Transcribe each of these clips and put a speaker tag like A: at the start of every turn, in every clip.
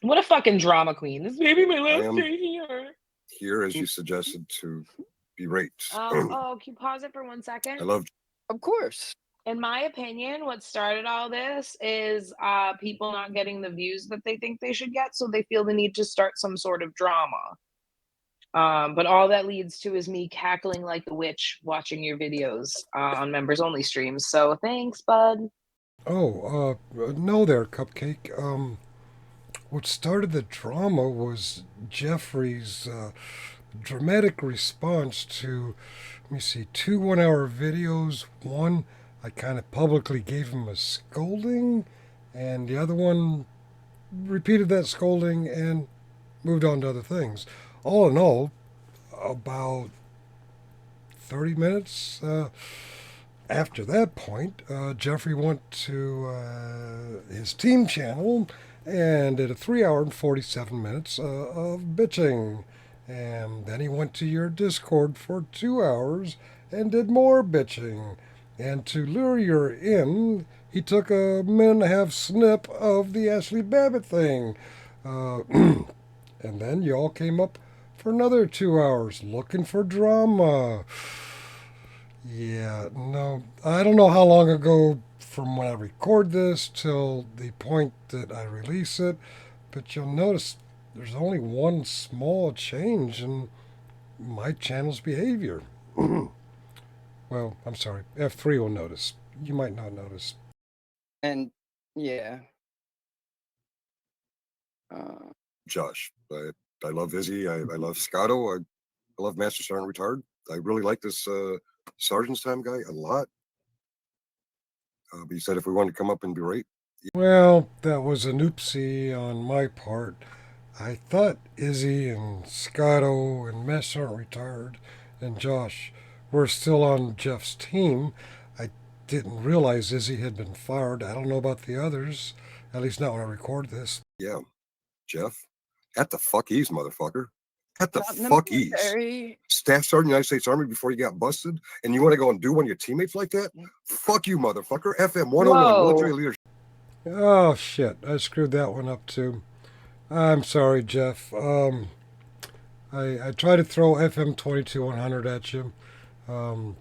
A: What a fucking drama queen. This may be my
B: I
A: last
B: am
A: day here.
B: here, as you suggested, to berate.
A: Oh, can you pause it for 1 second?
B: I love.
C: Of course.
A: In my opinion, what started all this is people not getting the views that they think they should get, so they feel the need to start some sort of drama. But all that leads to is me cackling like a witch watching your videos on members only streams. So thanks, bud.
D: Oh, no there, Cupcake. What started the drama was Jeffrey's dramatic response to, let me see, two 1 hour videos. One, I kind of publicly gave him a scolding, and the other one repeated that scolding and moved on to other things. All in all, about 30 minutes after that point, Jeffrey went to his team channel and did a 3 hour and 47 minutes of bitching. And then he went to your Discord for 2 hours and did more bitching. And to lure you in, he took a minute and a half snip of the Ashley Babbitt thing. And then you all came up for another 2 hours looking for drama. Yeah, no, I don't know how long ago from when I record this till the point that I release it, but you'll notice there's only one small change in my channel's behavior. Well, I'm sorry, F3 will notice. You might not notice.
C: And yeah. Uh,
B: Josh. I love Izzy. I love Scotto. I love Master Sergeant Retard. I really like this Sergeant's Time guy a lot. But you said if we wanted to come up and berate.
D: Well, that was an oopsie on my part. I thought Izzy and Scotto and Mesh aren't retired, and Josh were still on Jeff's team. I didn't realize Izzy had been fired. I don't know about the others, at least not when I record this.
B: Yeah, Jeff. At the fuck ease, motherfucker. At the
C: not in the
B: fuck ease.
C: military.
B: Staff Sergeant United States Army before you got busted, and you want to go and do one of your teammates like that? Fuck you, motherfucker. FM 101, military
A: Whoa.
B: leadership.
D: Oh shit, I screwed that one up too. I'm sorry, Jeff. I tried to throw FM 22 100 at you. Um,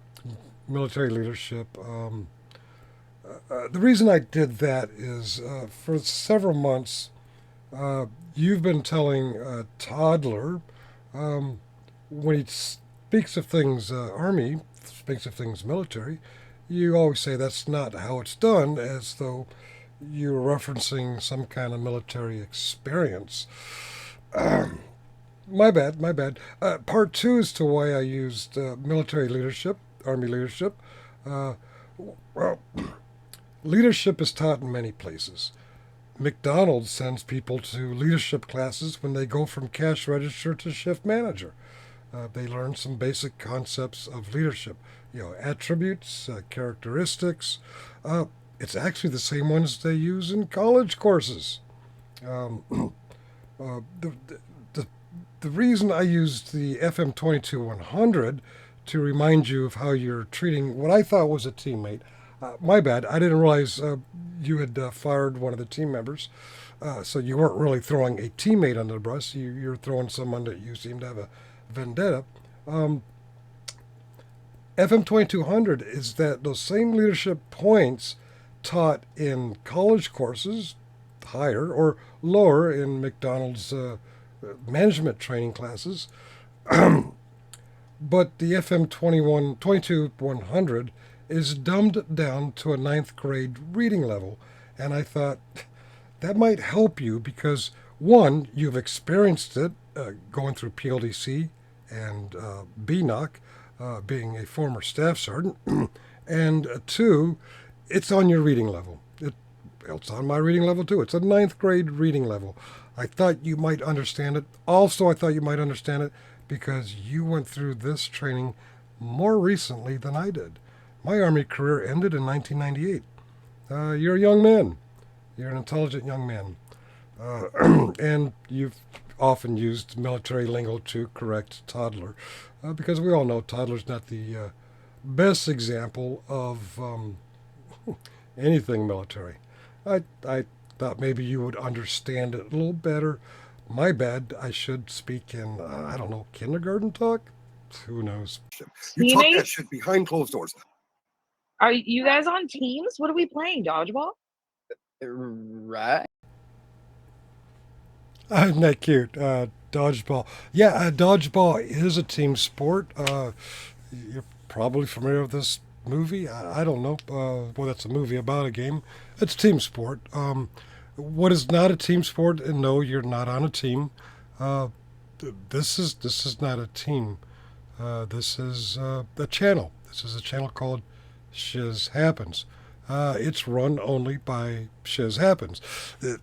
D: Military leadership. The reason I did that is for several months you've been telling Toddler when he speaks of things Army, speaks of things military, you always say that's not how it's done, as though you're referencing some kind of military experience. My bad, my bad. Part two as to why I used military leadership, Army leadership. Uh, well, leadership is taught in many places. McDonald's sends people to leadership classes when they go from cash register to shift manager. They learn some basic concepts of leadership, attributes, characteristics. It's actually the same ones they use in college courses. Um, the, the reason I used the FM 22 100 to remind you of how you're treating what I thought was a teammate. My bad. I didn't realize you had fired one of the team members. So you weren't really throwing a teammate under the bus. You're throwing someone that you seem to have a vendetta. Um, FM 2200 is that those same leadership points taught in college courses, higher or lower in McDonald's management training classes. But the FM 22 100 is dumbed down to a ninth grade reading level. And I thought that might help you because, one, you've experienced it going through PLDC and BNOC, being a former staff sergeant, and two, it's on your reading level. It's on my reading level too. It's a ninth grade reading level. I thought you might understand it. Also, I thought you might understand it because you went through this training more recently than I did. My Army career ended in 1998. You're a young man. You're an intelligent young man. And you've often used military lingo to correct Toddler, because we all know Toddler's not the best example of anything military. I thought maybe you would understand it a little better. My bad. I should speak in, I don't know, kindergarten talk? Who knows?
B: You talk that
A: Teammates?
B: shit behind closed doors.
A: Are you guys on teams? What are we playing? Dodgeball?
C: Right.
D: Isn't that cute? Dodgeball. Yeah, dodgeball is a team sport. You're probably familiar with this movie. I don't know. Well, that's a movie about a game. It's a team sport. What is not a team sport? And no, you're not on a team. Uh, this is not a team. This is a channel. This is a channel called Shiz Happens. It's run only by Shiz Happens.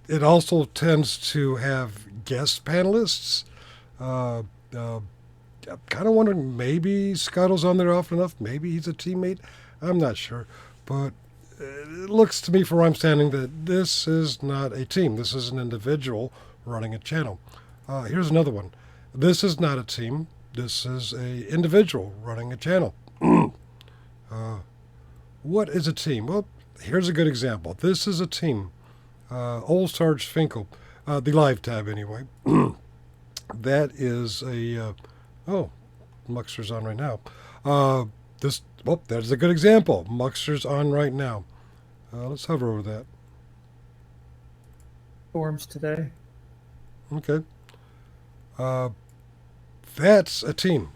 D: It also tends to have guest panelists. Uh, uh, I'm kind of wondering, maybe Scuttle's on there often enough. Maybe he's a teammate. I'm not sure. But it looks to me, from where I'm standing, that this is not a team. This is an individual running a channel. Here's another one. This is not a team. This is a individual running a channel. What is a team? Well, here's a good example. This is a team. Old Sarge Finkel, the live tab anyway. That is a oh, Muxter's on right now. That's a good example. Muxter's on right now. Let's hover over that.
E: Forms today.
D: Okay. That's a team.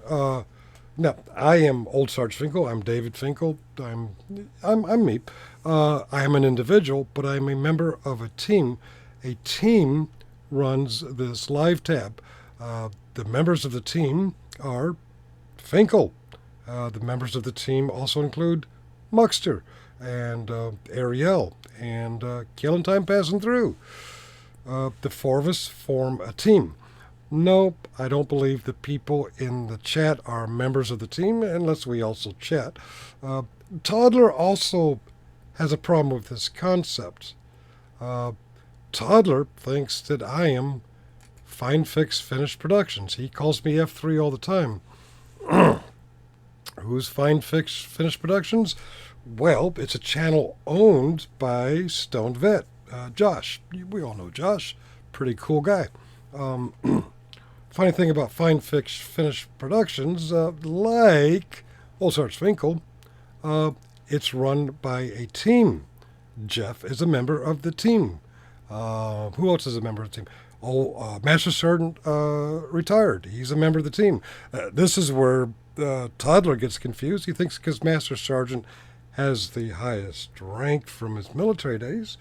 D: Now, I am Old Sarge Finkel. I'm David Finkel. I'm me. I am an individual, but I'm a member of a team. A team runs this live tab. The members of the team are Finkel. The members of the team also include Muxter and Ariel and Killing Time Passing Through. The four of us form a team. Nope, I don't believe the people in the chat are members of the team unless we also chat. Toddler also has a problem with this concept. Toddler thinks that I am Find Fix Finished Productions. He calls me F3 all the time. Who's Find Fix Finished Productions? Well, it's a channel owned by Stoned Vet, Josh. We all know Josh. Pretty cool guy. Funny thing about Find Fix Finished Productions, like Old Sarge Finkel, it's run by a team. Jeff is a member of the team. Who else is a member of the team? Master Sergeant retired. He's a member of the team. This is where Toddler gets confused. He thinks because Master Sergeant has the highest rank from his military days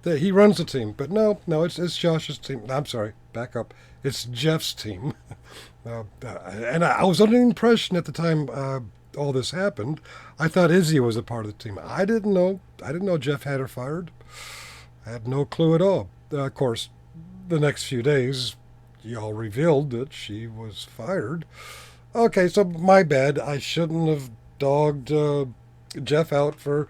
D: that he runs the team. But no, it's Josh's team. I'm sorry, back up. It's Jeff's team. And I was under the impression at the time all this happened, I thought Izzy was a part of the team. I didn't know Jeff had her fired. I had no clue at all. Of course, the next few days, y'all revealed that she was fired. Okay, so my bad. I shouldn't have dogged Jeff out for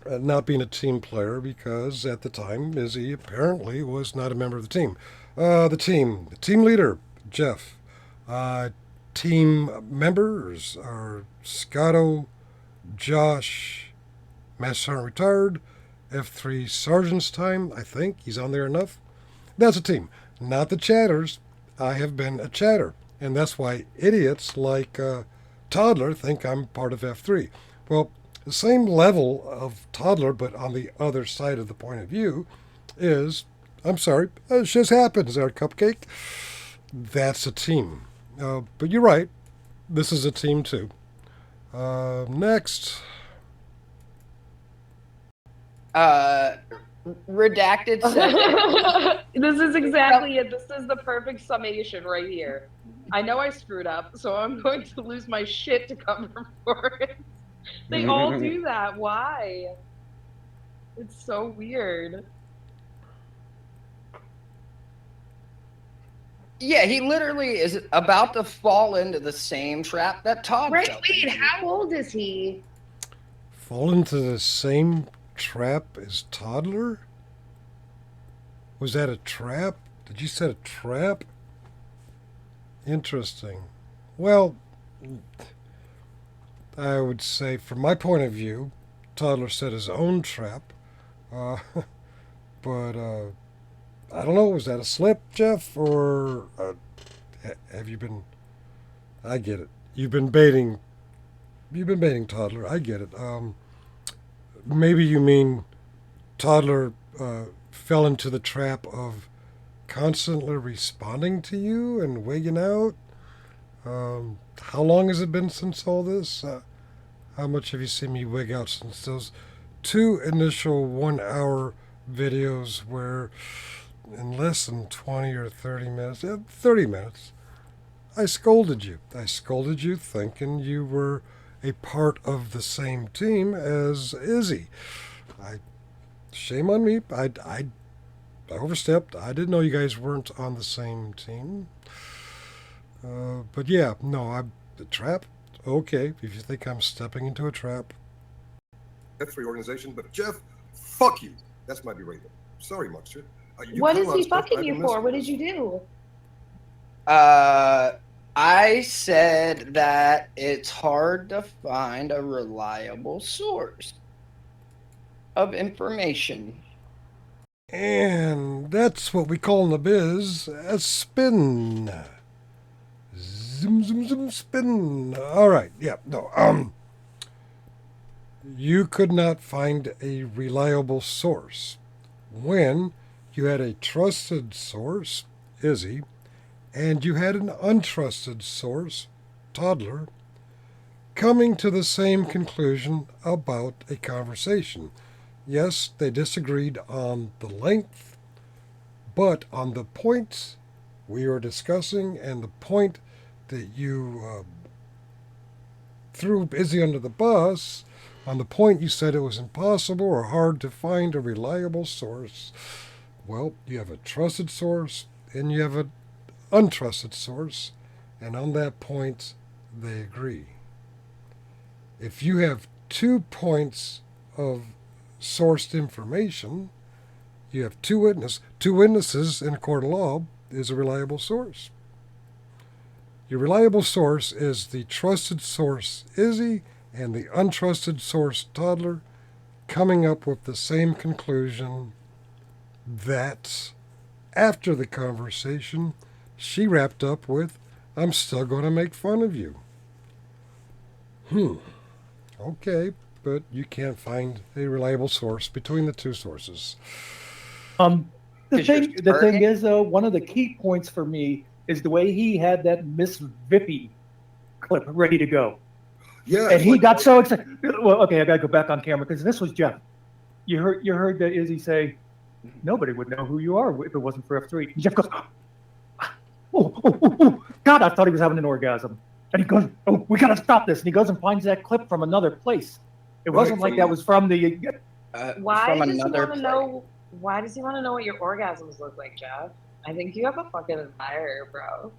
D: not being a team player because at the time, Izzy apparently was not a member of the team. The team leader, Jeff. Team members are Scotto, Josh, Master Sergeant retired, F3 Sergeant's time, I think. He's on there enough. That's a team. Not the chatters. I have been a chatter. And that's why idiots like Toddler think I'm part of F3. Well, the same level of Toddler, but on the other side of the point of view, is, I'm sorry, shiz happens there, Cupcake. That's a team. But you're right. This is a team too. Next.
C: Redacted said
A: This is exactly it. This is the perfect summation right here. I know I screwed up, so I'm going to lose my shit to cover for it. They all do that. Why? It's so weird.
C: Yeah, he literally is about to fall into the same trap that Todd
A: Right,
C: fell
A: wait,
C: into.
A: how old is he?
D: Fall into the same trap as Toddler? Was that a trap? Did you set a trap? Interesting. Well, I would say, from my point of view, Toddler set his own trap. but I don't know. Was that a slip, Jeff, or have you been? I get it. You've been baiting. You've been baiting toddler. I get it. Maybe you mean toddler fell into the trap of constantly responding to you and wigging out. How long has it been since all this? How much have you seen me wig out since those two initial 1 hour videos where in less than 20 or 30 minutes, 30 minutes, I scolded you. I scolded you thinking you were a part of the same team as Izzy. Shame on me. I overstepped. I didn't know you guys weren't on the same team. But yeah, no, the trap. Okay, if you think I'm stepping into a trap.
B: F3 organization, but Jeff, fuck you. That's my beratement. Sorry, Monster.
A: What is he fucking you for? What did you do?
C: I said that it's hard to find a reliable source of information.
D: And that's what we call in the biz a spin. Zoom, zoom, zoom, spin. All right, yeah, no, you could not find a reliable source when you had a trusted source, Izzy, and you had an untrusted source, Toddler, coming to the same conclusion about a conversation. Yes, they disagreed on the length, but on the points we were discussing and the point that you threw Izzy under the bus, on the point you said it was impossible or hard to find a reliable source. Well, you have a trusted source and you have an untrusted source, and on that point they agree. If you have 2 points of sourced information, you have two witnesses. 2 witnesses in a court of law is a reliable source. Your reliable source is the trusted source, Izzy, and the untrusted source, Toddler, coming up with the same conclusion that after the conversation, she wrapped up with, I'm still going to make fun of you. Okay, but you can't find a reliable source between the 2 sources.
E: The
C: 'Cause you're
E: thing
C: smirking?
E: is, though, one of the key points for me is the way he had that Miss Vippy clip ready to go.
B: Yeah.
E: And he got so excited. Well, okay, I got to go back on camera because this was Jeff. You heard that Izzy say, nobody would know who you are if it wasn't for F3. And Jeff goes, oh, God, I thought he was having an orgasm. And he goes, oh, we got to stop this. And he goes and finds that clip from another place. It wasn't like that was from the...
A: Why
C: from
A: does he
C: another
A: want to know? Why does he want to know what your orgasms look like, Jeff? I think you have a fucking admirer, bro.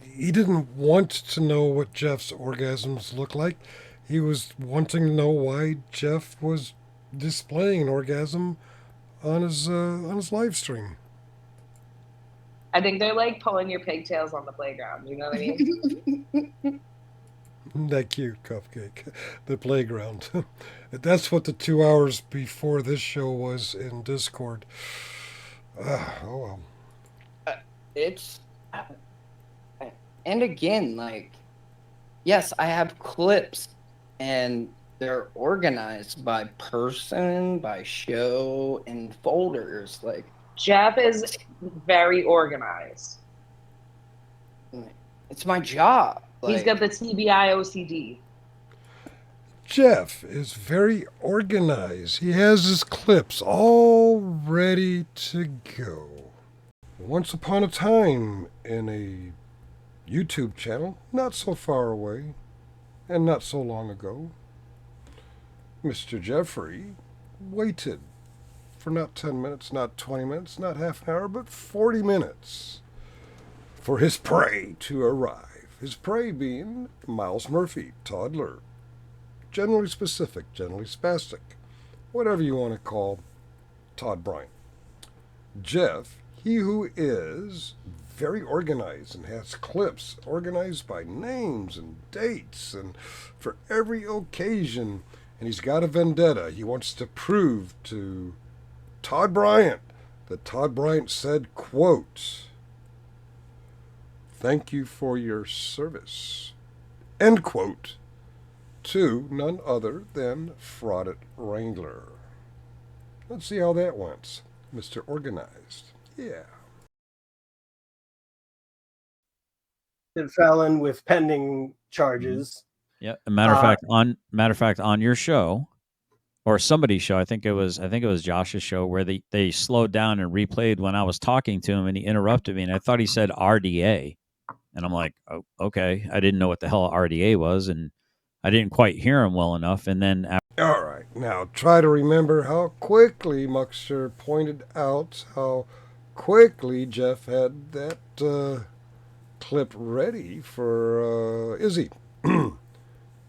D: He didn't want to know what Jeff's orgasms look like. He was wanting to know why Jeff was displaying an orgasm on his live stream.
A: I think they're like pulling your pigtails on the playground. You know what I mean?
D: That cute, Cupcake. The playground. That's what the 2 hours before this show was in Discord. Oh well.
C: It's and again, like, yes, I have clips and they're organized by person, by show, and folders. Like,
A: Jeff is very organized.
C: it's my job. Like,
A: He's got the TBI OCD.
D: Jeff is very organized. He has his clips all ready to go. Once upon a time, in a YouTube channel, not so far away, and not so long ago, Mr. Jeffrey waited for not 10 minutes, not 20 minutes, not half an hour, but 40 minutes for his prey to arrive. His prey being Miles Murphy, Toddler. Generally specific, generally spastic, whatever you want to call Todd Bryant. Jeff, he who is very organized and has clips organized by names and dates and for every occasion, and he's got a vendetta. He wants to prove to Todd Bryant that Todd Bryant said, quote, "Thank you for your service," end quote, to none other than Fraudit Wrangler. Let's see how that went, Mr. Organized. Yeah.
F: Felon with pending charges.
G: Yeah. Matter of fact, on your show or somebody's show, I think it was Josh's show, where they slowed down and replayed when I was talking to him and he interrupted me and I thought he said RDA. And I'm like, oh, okay. I didn't know what the hell RDA was, and I didn't quite hear him well enough. And then
D: All right, now try to remember how quickly Muxer pointed out how quickly Jeff had that clip ready for Izzy.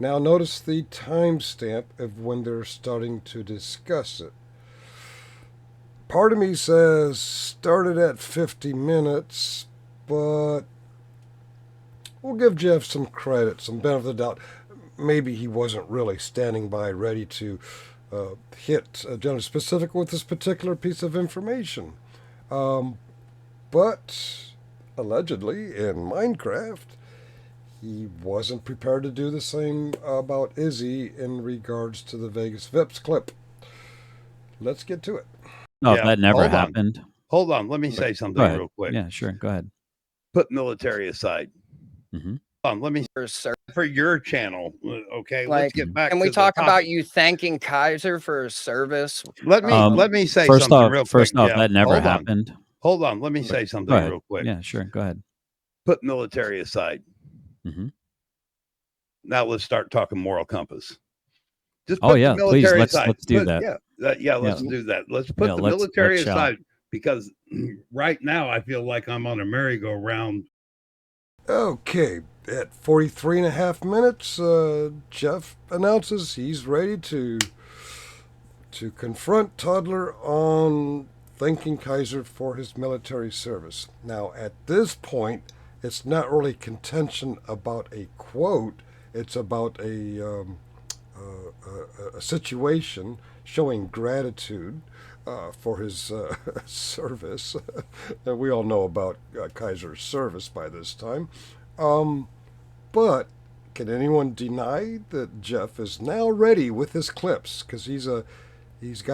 D: Now notice the timestamp of when they're starting to discuss it. Part of me says started at 50 minutes, but we'll give Jeff some credit, some benefit of the doubt. Maybe he wasn't really standing by ready to hit General Specific with this particular piece of information. But allegedly in Minecraft, he wasn't prepared to do the same about Izzy in regards to the Vegas Vips clip. Let's get to it.
G: no, that never happened.
H: Hold on. Let me say something real quick.
G: Yeah, sure. Go ahead.
H: Put military aside.
G: Mm-hmm.
H: Let me for your channel. Okay.
C: Like,
H: let's get back.
C: Can we
H: to
C: talk
H: the
C: about you thanking Kaiser for his service?
H: Let me say
G: first
H: something
G: off,
H: real quick.
G: First off,
H: Jeff.
G: that never
H: Hold
G: happened.
H: On. Hold on. Let me say something real quick.
G: Yeah, sure. Go ahead.
H: Put military aside.
G: Mm-hmm.
H: Now let's start talking moral compass. Just
G: put the military aside. Let's do that.
H: Let's do that. Let's put the military aside, because right now I feel like I'm on a merry-go-round.
D: Okay, at 43 and a half minutes, Jeff announces he's ready to confront Toddler on thanking Kaiser for his military service. Now, at this point, it's not really contention about a quote. It's about a situation showing gratitude for his service. And we all know about Kaiser's service by this time. But can anyone deny that Jeff is now ready with his clips? Because he's got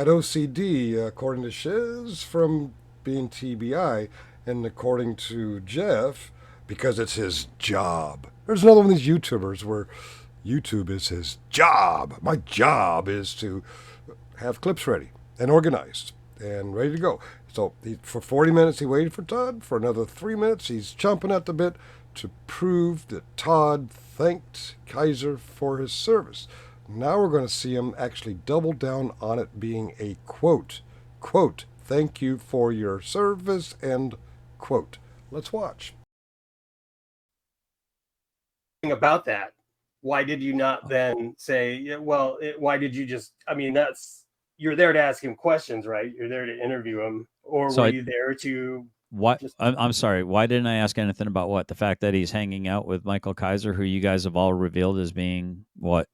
D: OCD, according to Shiz, from being TBI, and according to Jeff, because it's his job. There's another one of these YouTubers where YouTube is his job. My job is to have clips ready and organized and ready to go. So for 40 minutes he waited for Todd. For another 3 minutes he's chomping at the bit to prove that Todd thanked Kaiser for his service. Now we're going to see him actually double down on it being a quote. Quote, "Thank you for your service," end quote. Let's watch.
F: About that, why did you not then say, well, why did you just, I mean, you're there to ask him questions, right? You're there to interview him, or were you there to...
G: What? I'm sorry. Why didn't I ask anything about what? The fact that he's hanging out with Michael Kaiser, who you guys have all revealed as being what?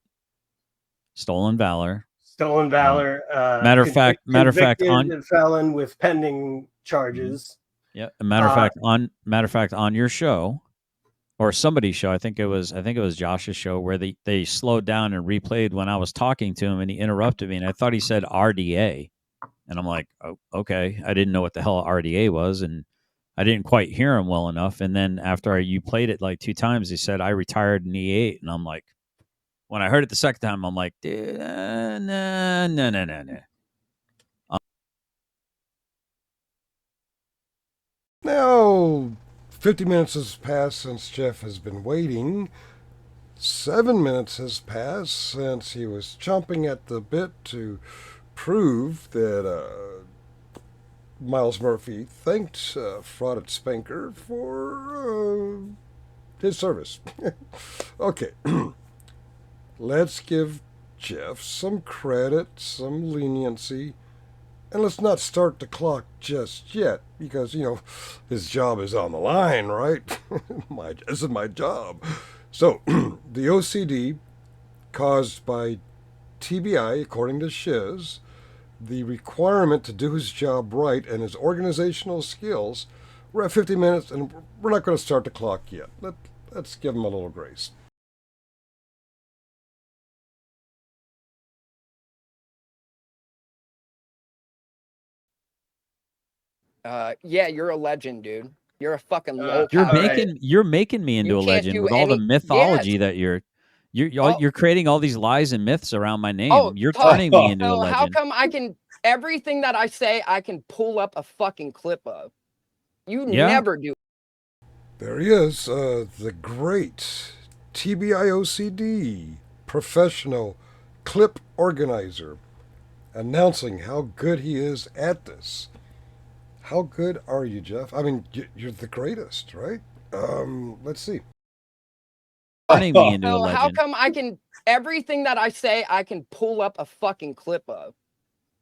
G: Stolen valor.
F: Stolen valor.
G: Matter of fact, on
F: felon with pending charges.
G: Yeah. Matter of fact, on your show or somebody's show, I think it was Josh's show, where they slowed down and replayed when I was talking to him and he interrupted me and I thought he said RDA. And I'm like, oh, okay. I didn't know what the hell RDA was, and I didn't quite hear him well enough. And then after you played it like 2 times, he said, I retired in E8. And I'm like, when I heard it the second time, I'm like, no.
D: Now, 50 minutes has passed since Jeff has been waiting. 7 minutes has passed since he was chomping at the bit to prove that Miles Murphy thanked Fraudit Spanker for his service. Okay. Let's give Jeff some credit, some leniency, and let's not start the clock just yet, because, his job is on the line, right? This is my job. So, the OCD caused by TBI, according to Shiz, the requirement to do his job right and his organizational skills, we're at 50 minutes and we're not going to start the clock yet. Let's give him a little grace.
C: Yeah, you're a legend, dude. You're a fucking low.
G: You're making me into a legend with all the mythology that you're creating all these lies and myths around my name. You're turning me into a legend.
C: How come I can everything that I say I can pull up a fucking clip of? You never do.
D: There he is, the great TBIOCD professional clip organizer, announcing how good he is at this. How good are you, Jeff? I mean, you're the greatest, right? Let's see.
G: Turning me into a legend.
C: How come I can everything that I say I can pull up a fucking clip of?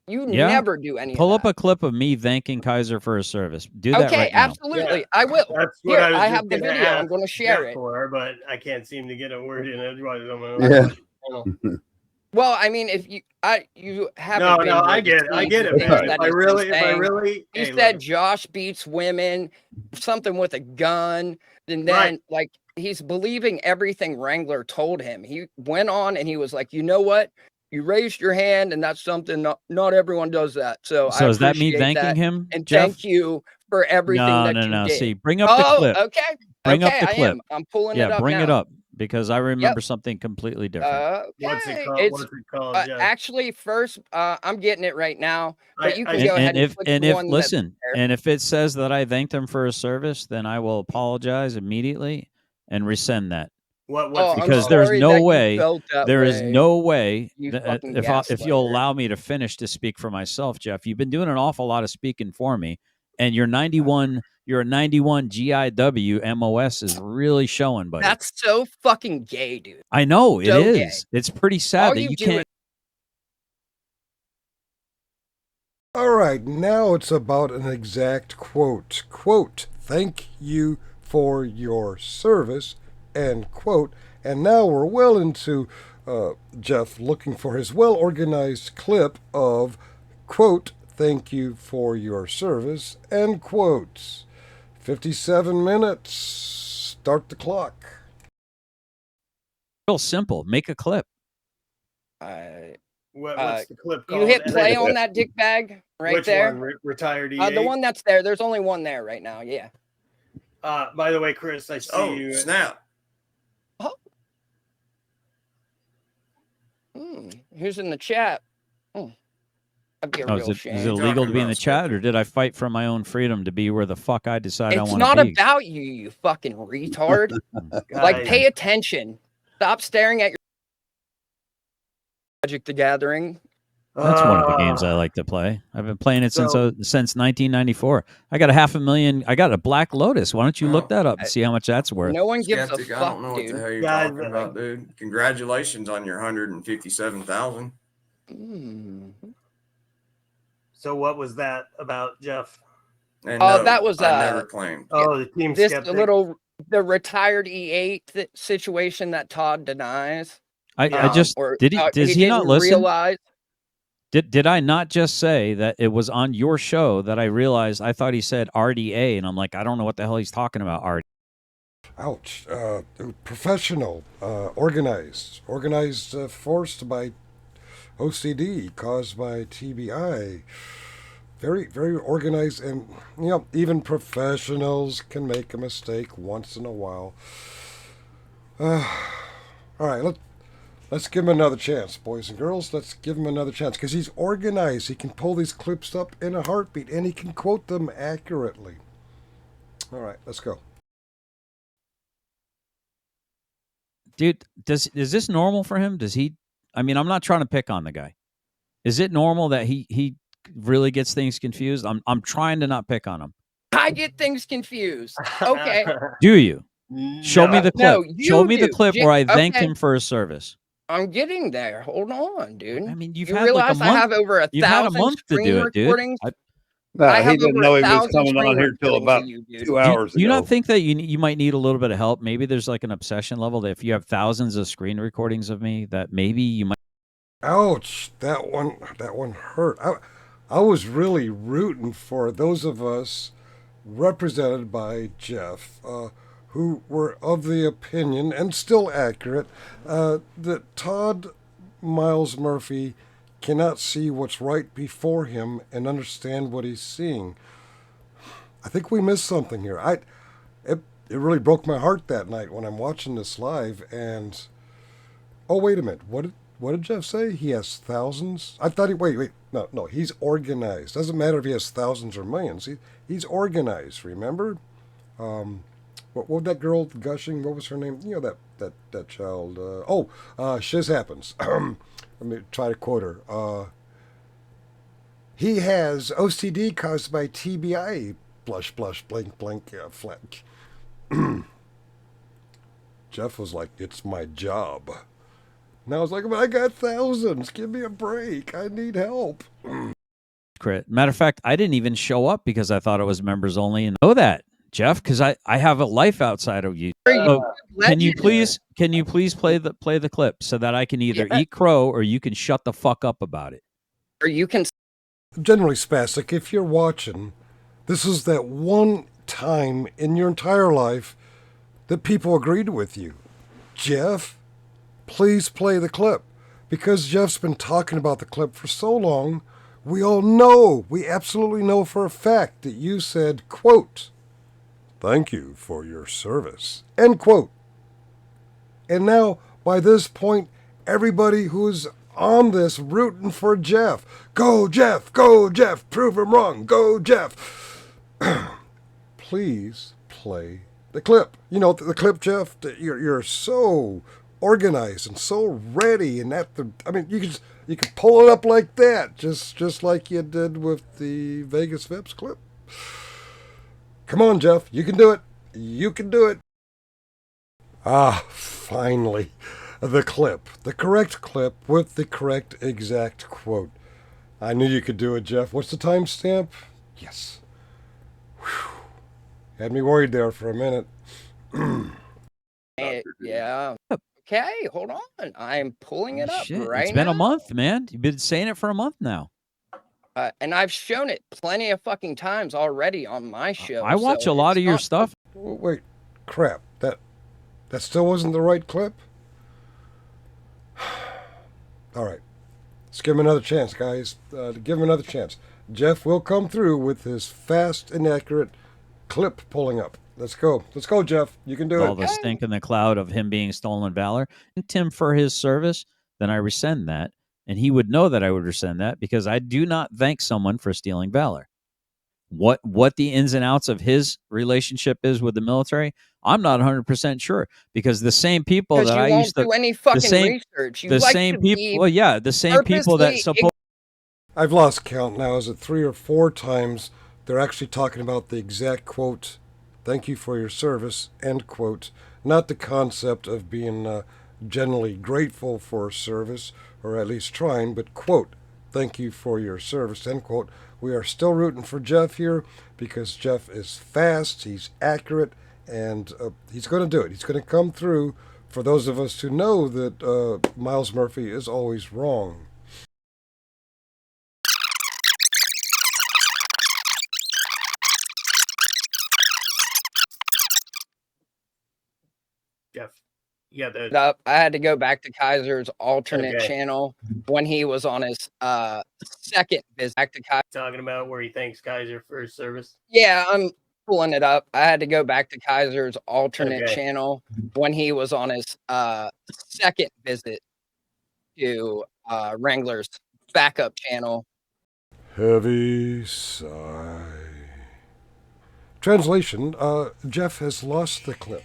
C: You never do anything.
G: Pull up a clip of me thanking Kaiser for his service. Do that right now.
C: Absolutely. Yeah. I will.
F: That's what I
C: have the video. I'm going to share it.
F: For, but I can't seem to get a word in edgewise.
C: Yeah. Well, I mean, if you haven't.
F: No, I get it. Man. If I really,
C: he said Josh beats women, something with a gun, and then like he's believing everything Wrangler told him. He went on and he was like, you know what? You raised your hand, and that's something not everyone does that. So
G: does that mean thanking him?
C: And
G: Jeff?
C: Thank you for everything that you did.
G: See, bring up the clip.
C: Okay.
G: Bring up the clip.
C: I'm pulling it up.
G: Yeah, bring
C: now.
G: it up. Because I remember something completely different.
F: What's it called?
C: Actually, first, I'm getting it right now. But you can go ahead
G: and if it says that I thanked him for his service, then I will apologize immediately and rescind that. Because there's no way. There is no way. If you'll allow me to finish to speak for myself, Jeff, you've been doing an awful lot of speaking for me, and you're 91. You're a 91 GIW MOS is really showing, buddy.
C: That's so fucking gay, dude.
G: I know it is. It's pretty sad that you can't.
D: All right, now it's about an exact quote. Quote, thank you for your service, end quote. And now we're well into Jeff looking for his well-organized clip of, quote, thank you for your service, end quote. 57 minutes. Start the clock.
G: Real simple. Make a clip.
F: What's the clip called?
C: You hit play on that dick bag right there.
F: Which one? Retired EA?
C: The one that's there. There's only one there right now. Yeah.
F: By the way, Chris, I see you.
I: Snap.
C: Who's in the chat?
G: Is it illegal to be in the chat, or did I fight for my own freedom to be where the fuck I decide I want to be?
C: It's not about you, you fucking retard. Like, pay attention. Stop staring at your Magic the Gathering.
G: That's one of the games I like to play. I've been playing it since 1994. I got $500,000. I got a Black Lotus. Why don't you look that up and see how much that's worth?
C: No one gives a fuck,
I: I don't know what the hell you're talking about, dude. Congratulations on your 157,000.
F: So what was that about, Jeff?
C: That was
I: I never claimed.
F: The team skeptic.
C: The retired E8 situation that Todd denies.
G: Does he not listen?
C: Realize.
G: Did I not just say that it was on your show that I realized I thought he said RDA, and I'm like, I don't know what the hell he's talking about. RDA.
D: Ouch. Professional, organized, forced by OCD, caused by TBI. Very, very organized, and even professionals can make a mistake once in a while. All right, let's give him another chance, boys and girls. Let's give him another chance, because he's organized. He can pull these clips up in a heartbeat, and he can quote them accurately. All right, let's go.
G: Dude, is this normal for him? Does he? I mean, I'm not trying to pick on the guy. Is it normal that he really gets things confused? I'm trying to not pick on him.
C: I get things confused. Okay.
G: Do you? Show me the clip.
C: No,
G: Show me the clip where I thanked him for his service.
C: I'm getting there. Hold on, dude.
G: I mean, you
C: realize I have over 1,000 screen recordings.
H: He didn't know he was coming on here till about 2 hours ago.
G: Do you not think that you might need a little bit of help? Maybe there's like an obsession level that if you have thousands of screen recordings of me, that maybe you might.
D: Ouch! That one hurt. I was really rooting for those of us represented by Jeff, who were of the opinion, and still accurate, that Todd Miles Murphy cannot see what's right before him and understand what he's seeing. I think we missed something here. It really broke my heart that night when I'm watching this live. And oh, wait a minute, what did Jeff say? He has thousands. I thought wait, no, he's organized. Doesn't matter if he has thousands or millions. He's organized. Remember? What was that girl gushing? What was her name? You know that child. Shiz happens. Let me try to quote her. He has OCD caused by TBI. Blush, blush, blink, blink, flank. Jeff was like, "It's my job." And I was like, "But I got thousands. Give me a break. I need help."
G: Matter of fact, I didn't even show up because I thought it was members only, and know that, Jeff, because I have a life outside of you. So can you please play the clip so that I can either eat crow or you can shut the fuck up about it,
C: or you can.
D: Generally, Spastic, if you're watching, this is that one time in your entire life that people agreed with you. Jeff, please play the clip. Because Jeff's been talking about the clip for so long, we absolutely know for a fact that you said, quote, "Thank you for your service," end quote. And now, by this point, everybody who's on this rooting for Jeff. Go, Jeff! Go, Jeff! Prove him wrong! Go, Jeff! Please play the clip. You know, the clip, Jeff, you're so organized and so ready, and you can pull it up like that, just like you did with the Vegas Vips clip. Come on, Jeff, you can do it. You can do it. Finally, the clip, the correct clip with the correct exact quote. I knew you could do it, Jeff. What's the timestamp? Yes. Whew. Had me worried there for a minute.
C: Yeah. Okay, hold on. I'm pulling it up right now.
G: It's been a month, man. You've been saying it for a month now.
C: And I've shown it plenty of fucking times already on my show.
G: I watch a lot of your stuff.
D: Wait, crap. That still wasn't the right clip? All right. Let's give him another chance, guys. Give him another chance. Jeff will come through with his fast and accurate clip pulling up. Let's go. Let's go, Jeff. You can do it.
G: All the stink in the cloud of him being stolen valor. And Tim for his service, then I rescind that. And he would know that I would rescind that because I do not thank someone for stealing valor. What the ins and outs of his relationship is with the military, I'm not 100% sure, because the same people that I used to
C: do any fucking research.
G: The same people. Well, yeah, the same people that support.
D: I've lost count now. Is it 3 or 4 times they're actually talking about the exact quote? "Thank you for your service," end quote. Not the concept of being generally grateful for service, or at least trying, but quote, "Thank you for your service," end quote. We are still rooting for Jeff here because Jeff is fast, he's accurate, and he's going to do it. He's going to come through for those of us who know that Miles Murphy is always wrong.
F: Jeff.
C: I had to go back to Kaiser's alternate channel when he was on his second visit back to Kaiser.
F: Talking about where he thanks Kaiser for his service.
C: Yeah, I'm pulling it up. I had to go back to Kaiser's alternate channel when he was on his second visit to Wrangler's backup channel.
D: Heavy sigh. Translation, Jeff has lost the clip.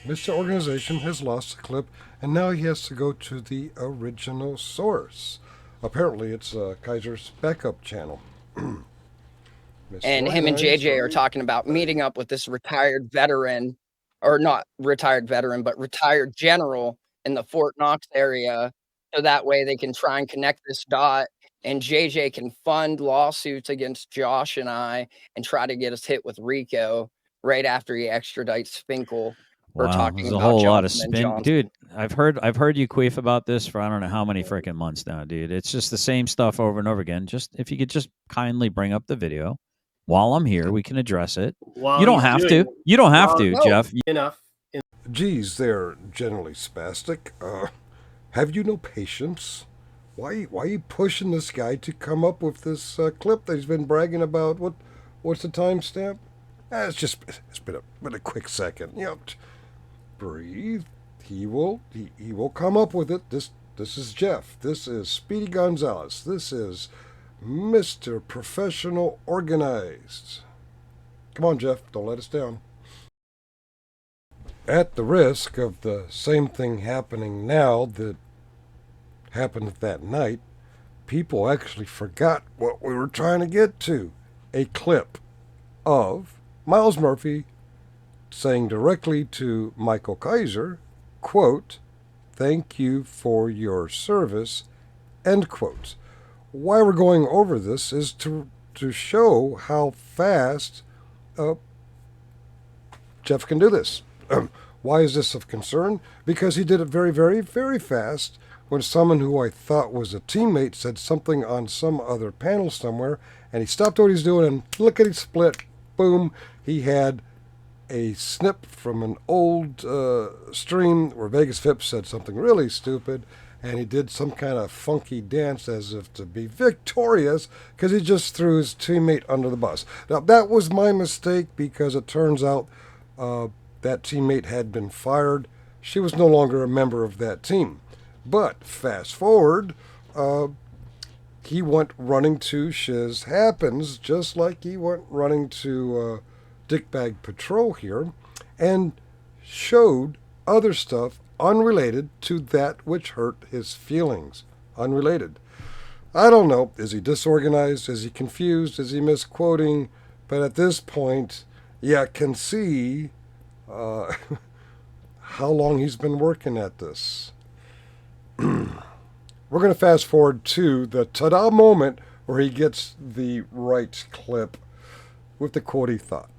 D: Mr. Organization has lost the clip, and now he has to go to the original source. Apparently, it's Kaiser's backup channel.
C: And him and JJ are talking about meeting up with this retired veteran, or not retired veteran, but retired general in the Fort Knox area, so that way they can try and connect this dot, and JJ can fund lawsuits against Josh and I and try to get us hit with RICO right after he extradites Finkel. for
G: Wow,
C: talking
G: there's a
C: about
G: whole lot of
C: Johnson and
G: spin,
C: Johnson.
G: dude. I've heard you queef about this for I don't know how many freaking months now, dude. It's just the same stuff over and over again. Just if you could just kindly bring up the video while I'm here, we can address it. You don't have to. You don't have to, Jeff.
F: Enough.
D: Geez, they're generally spastic. Have you no patience? Why are you pushing this guy to come up with this clip that he's been bragging about? What's the timestamp? It's been a quick second. Breathe. He will come up with it. This is Jeff. This is Speedy Gonzalez. This is Mr. Professional Organized. Come on, Jeff. Don't let us down. At the risk of the same thing happening now that happened that night, people actually forgot what we were trying to get to. A clip of Miles Murphy saying directly to Michael Kaiser, quote, "Thank you for your service," end quote. Why we're going over this is to show how fast Jeff can do this. Why is this of concern? Because he did it very, very, very fast when someone who I thought was a teammate said something on some other panel somewhere, and he stopped what he's doing and lickety split, boom, he had a snip from an old stream where Vegas Phipps said something really stupid, and he did some kind of funky dance as if to be victorious because he just threw his teammate under the bus. Now, that was my mistake because it turns out that teammate had been fired. She was no longer a member of that team. But fast forward, he went running to Shiz Happens, just like he went running to Dickbag Patrol here, and showed other stuff unrelated to that which hurt his feelings. Unrelated. I don't know. Is he disorganized? Is he confused? Is he misquoting? But at this point, yeah, can see how long he's been working at this. We're going to fast forward to the ta-da moment where he gets the right clip with the quote he thought.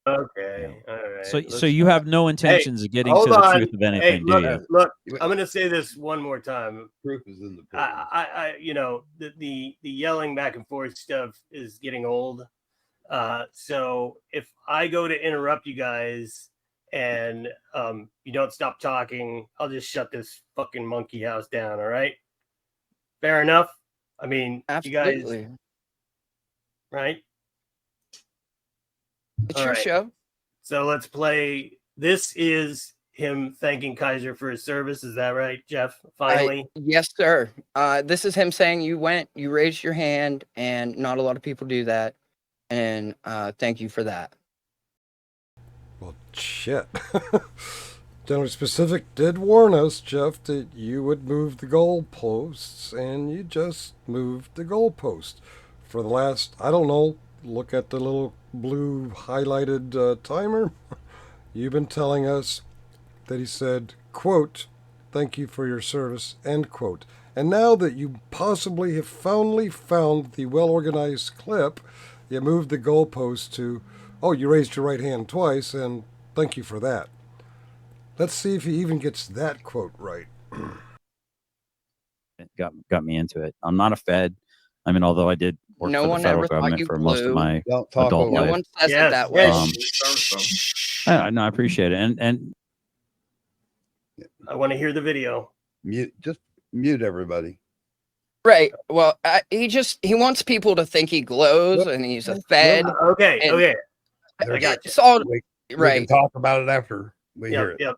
F: Okay. All right.
G: So you have no intentions of getting to the truth of anything, do you?
F: Look, I'm going to say this one more time.
H: Proof is in the pudding.
F: I the yelling back and forth stuff is getting old. So if I go to interrupt you guys and you don't stop talking, I'll just shut this fucking monkey house down. All right. Fair enough. I mean,
C: absolutely.
F: You guys, right?
C: It's your show.
F: So let's play. This is him thanking Kaiser for his service. Is that right, Jeff? Finally?
C: Yes, sir. This is him saying you raised your hand, and not a lot of people do that. And thank you for that.
D: Well, shit. General Specific did warn us, Jeff, that you would move the goalposts, and you just moved the goalpost. For the last, I don't know, look at the little blue highlighted timer. You've been telling us that he said, quote, "Thank you for your service," end quote. And now that you possibly have finally found the well-organized clip, you moved the goalpost to, "Oh, you raised your right hand twice, and thank you for that." Let's see if he even gets that quote right.
G: It got me into it. I'm not a Fed. I mean, although I did work for the federal government for most of my adult life.
C: No one says it that way.
G: I appreciate it. And
F: I want to hear the video.
H: Just mute everybody.
C: Right. Well, he wants people to think he glows and he's a Fed.
F: Okay. I got you.
C: It's all
H: we
C: right.
H: can talk about it after we hear it.
F: Yep.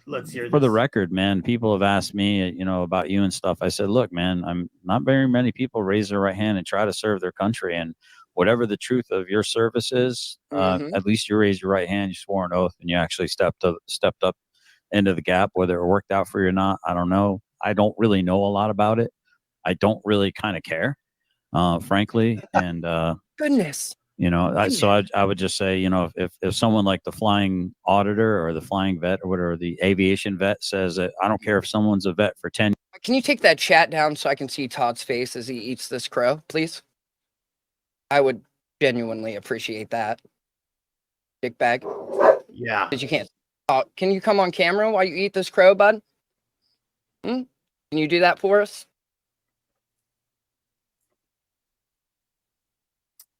F: Let's hear this.
G: For the record, man, people have asked me, about you and stuff. I said, look, man, I'm not very many people raise their right hand and try to serve their country. And whatever the truth of your service is, at least you raised your right hand, you swore an oath, and you actually stepped up end of the gap. Whether it worked out for you or not, I don't know. I don't really know a lot about it. I don't really kind of care, frankly. And
C: Goodness.
G: So I would just say, if someone like the flying auditor or the flying vet or whatever, the aviation vet says that I don't care if someone's a vet for 10.
C: Can you take that chat down so I can see Todd's face as he eats this crow, please? I would genuinely appreciate that. Dick bag.
F: Yeah.
C: Because you can't. Can you come on camera while you eat this crow, bud? Can you do that for us?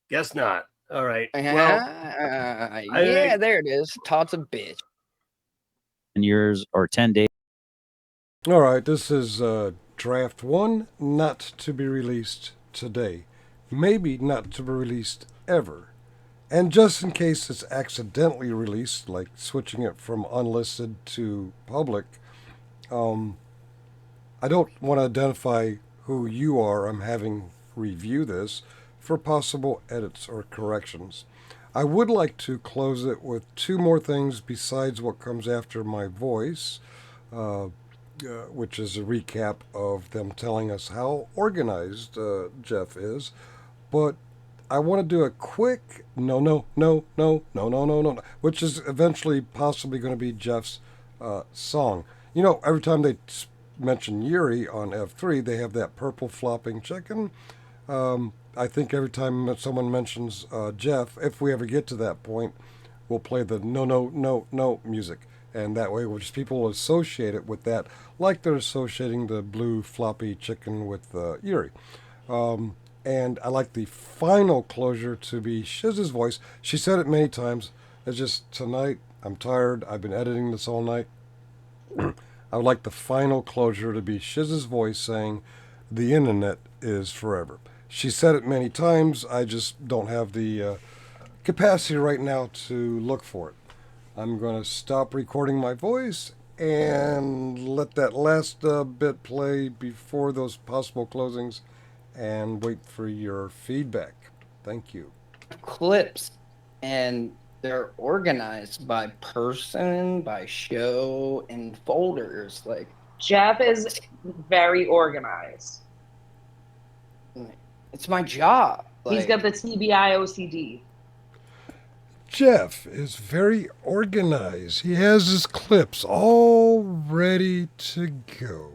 F: Guess not. All right. Well,
C: yeah, there it is. Todd's a bitch.
G: Years or 10 days.
D: All right, this is draft 1, not to be released today. Maybe not to be released ever. And just in case it's accidentally released, like switching it from unlisted to public, I don't want to identify who you are I'm having review this for possible edits or corrections. I would like to close it with 2 more things besides what comes after my voice, which is a recap of them telling us how organized Jeff is. But I want to do a quick no, which is eventually possibly going to be Jeff's song. Every time they mention Yuri on F3, they have that purple flopping chicken. I think every time someone mentions Jeff, if we ever get to that point, we'll play the no music. And that way, people will associate it with that, like they're associating the blue floppy chicken with Yuri. And I like the final closure to be Shiz's voice. She said it many times. It's just tonight, I'm tired. I've been editing this all night. I would like the final closure to be Shiz's voice saying, "The internet is forever." She said it many times. I just don't have the capacity right now to look for it. I'm going to stop recording my voice and let that last bit play before those possible closings and wait for your feedback. Thank you.
C: Clips, and they're organized by person, by show, and folders. Like,
A: Jeff is very organized.
C: it's my job.
A: He's got the TBI OCD.
D: Jeff is very organized. He has his clips all ready to go.